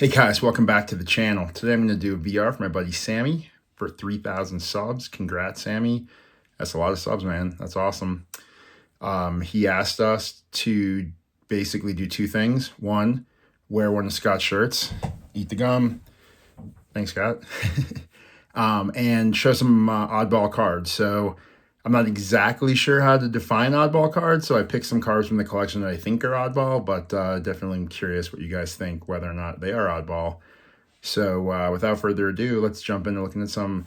Hey guys, welcome back to the channel. Today I'm going to do a VR for my buddy Sammy for 3,000 subs. Congrats, Sammy. That's a lot of subs, man. That's awesome. He asked us to basically do two things. One, wear one of Scott's shirts, eat the gum. Thanks, Scott. And show some oddball cards. So I'm not exactly sure how to define oddball cards, so I picked some cards from the collection that I think are oddball, but definitely I'm curious what you guys think, whether or not they are oddball. So without further ado, let's jump into looking at some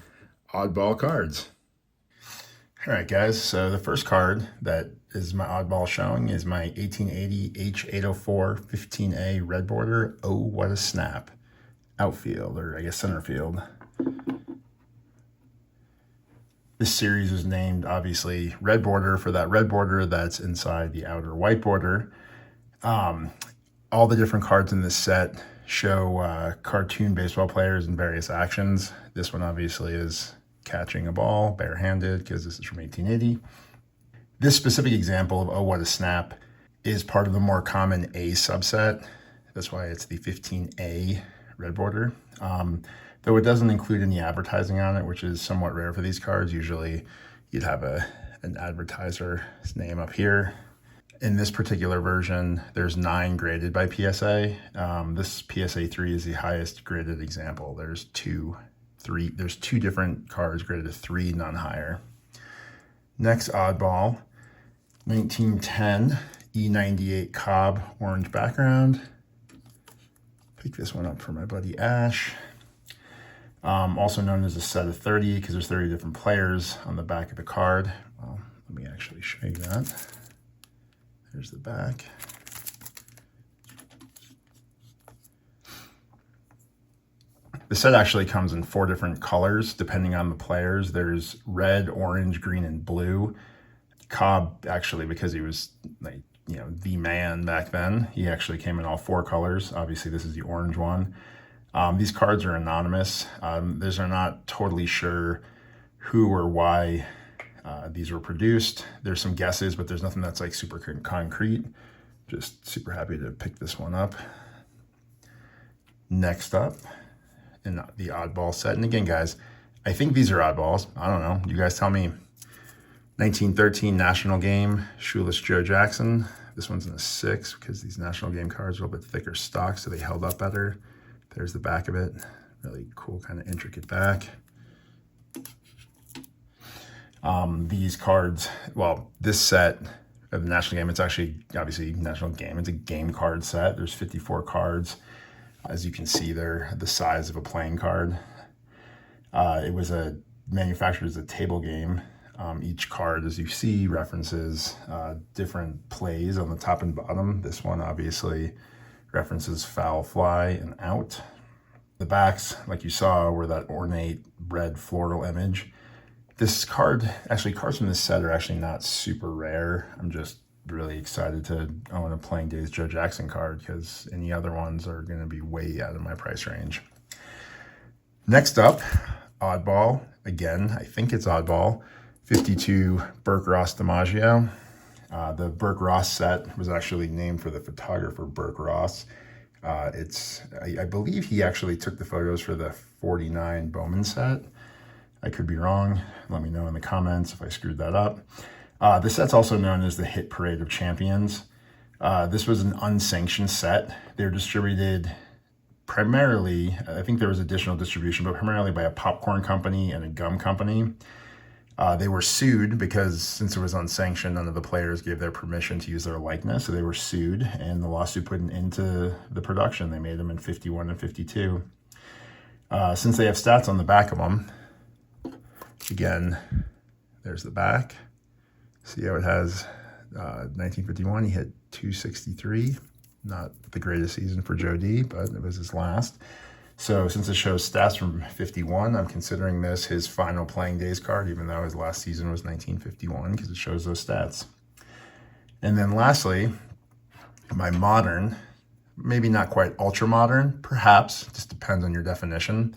oddball cards. All right, guys, so the first card that is my oddball showing is my 1880 H804 15A red border. Oh, what a snap. Outfield, or I guess center field. This series was named, obviously, red border for that red border that's inside the outer white border. All the different cards in this set show cartoon baseball players in various actions. This one obviously is catching a ball barehanded because this is from 1880. This specific example of Oh What a Snap is part of the more common A subset. That's why it's the 15A red border. Though it doesn't include any advertising on it, which is somewhat rare for these cards. Usually you'd have an advertiser's name up here. In this particular version, there's 9 graded by PSA. This PSA 3 is the highest graded example. There's two different cards graded to 3, none higher. Next oddball, 1910 E98 Cobb orange background. Pick this one up for my buddy Ash. Also known as a set of 30 because there's 30 different players on the back of the card. Well, let me actually show you that. There's the back. The set actually comes in 4 different colors depending on the players. There's red, orange, green, and blue. Cobb, actually, because he was the man back then, he actually came in all 4 colors. Obviously, this is the orange one. These cards are anonymous. These are not totally sure who or why these were produced. There's some guesses, but there's nothing that's like super concrete. Just super happy to pick this one up. Next up in the oddball set, and again, guys, I think these are oddballs. I don't know. You guys tell me. 1913 National Game, Shoeless Joe Jackson. This one's in a 6 because these National Game cards are a little bit thicker stock, so they held up better. There's the back of it. Really cool, kind of intricate back. These cards, well, this set of the National Game, it's actually obviously National Game. It's a game card set. There's 54 cards. As you can see, they're the size of a playing card. It was manufactured as a table game. Each card, as you see, references different plays on the top and bottom. This one obviously references foul, fly, and out. The backs, like you saw, were that ornate red floral image. This card, actually cards from this set are actually not super rare. I'm just really excited to own a Playing Days Joe Jackson card because any other ones are going to be way out of my price range. Next up, oddball. Again, I think it's oddball. 52 Burke Ross DiMaggio. The Burke Ross set was actually named for the photographer Burke Ross. I believe he actually took the photos for the 49 Bowman set. I could be wrong. Let me know in the comments if I screwed that up. This set's also known as the Hit Parade of Champions. This was an unsanctioned set. They're distributed primarily, I think there was additional distribution, but primarily by a popcorn company and a gum company. They were sued because since it was unsanctioned, none of the players gave their permission to use their likeness. So they were sued and the lawsuit put an end to the production. They made them in 51 and 52. Since they have stats on the back of them, again, there's the back. See how it has 1951, he hit 263. Not the greatest season for Joe D, but it was his last. So since it shows stats from 51, I'm considering this his final Playing Days card, even though his last season was 1951, because it shows those stats. And then lastly, my modern, maybe not quite ultra modern, perhaps, just depends on your definition,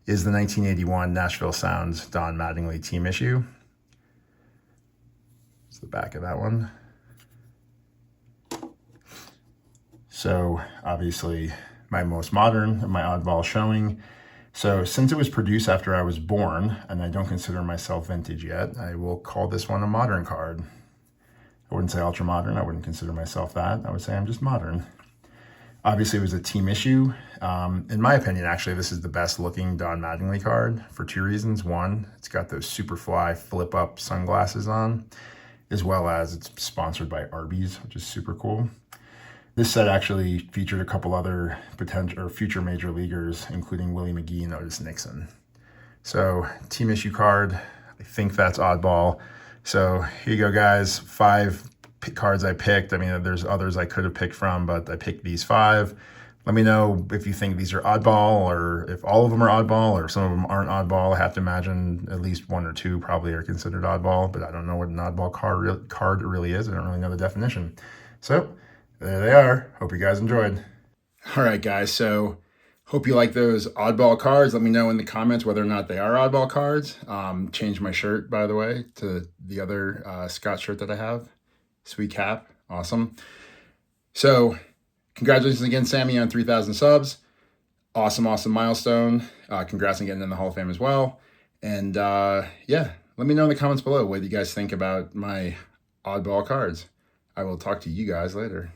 is the 1981 Nashville Sounds Don Mattingly team issue. It's the back of that one. So obviously my most modern, my oddball showing. So since it was produced after I was born, and I don't consider myself vintage yet, I will call this one a modern card. I wouldn't say ultra modern. I wouldn't consider myself that. I would say I'm just modern. Obviously, it was a team issue. In my opinion, actually, this is the best looking Don Mattingly card for two reasons. One, it's got those Superfly flip up sunglasses on, as well as it's sponsored by Arby's, which is super cool. This set actually featured a couple other potential or future major leaguers, including Willie McGee and Otis Nixon. So team issue card, I think that's oddball. So here you go, guys. 5 cards I picked. I mean, there's others I could have picked from, but I picked these 5. Let me know if you think these are oddball, or if all of them are oddball, or some of them aren't oddball. I have to imagine at least 1 or 2 probably are considered oddball, but I don't know what an oddball card really is. I don't really know the definition. So there they are. Hope you guys enjoyed. All right, guys. So hope you like those oddball cards. Let me know in the comments whether or not they are oddball cards. Changed my shirt, by the way, to the other Scott shirt that I have. Sweet cap. Awesome. So congratulations again, Sammy, on 3,000 subs. Awesome, awesome milestone. Congrats on getting in the Hall of Fame as well. And yeah, let me know in the comments below what you guys think about my oddball cards. I will talk to you guys later.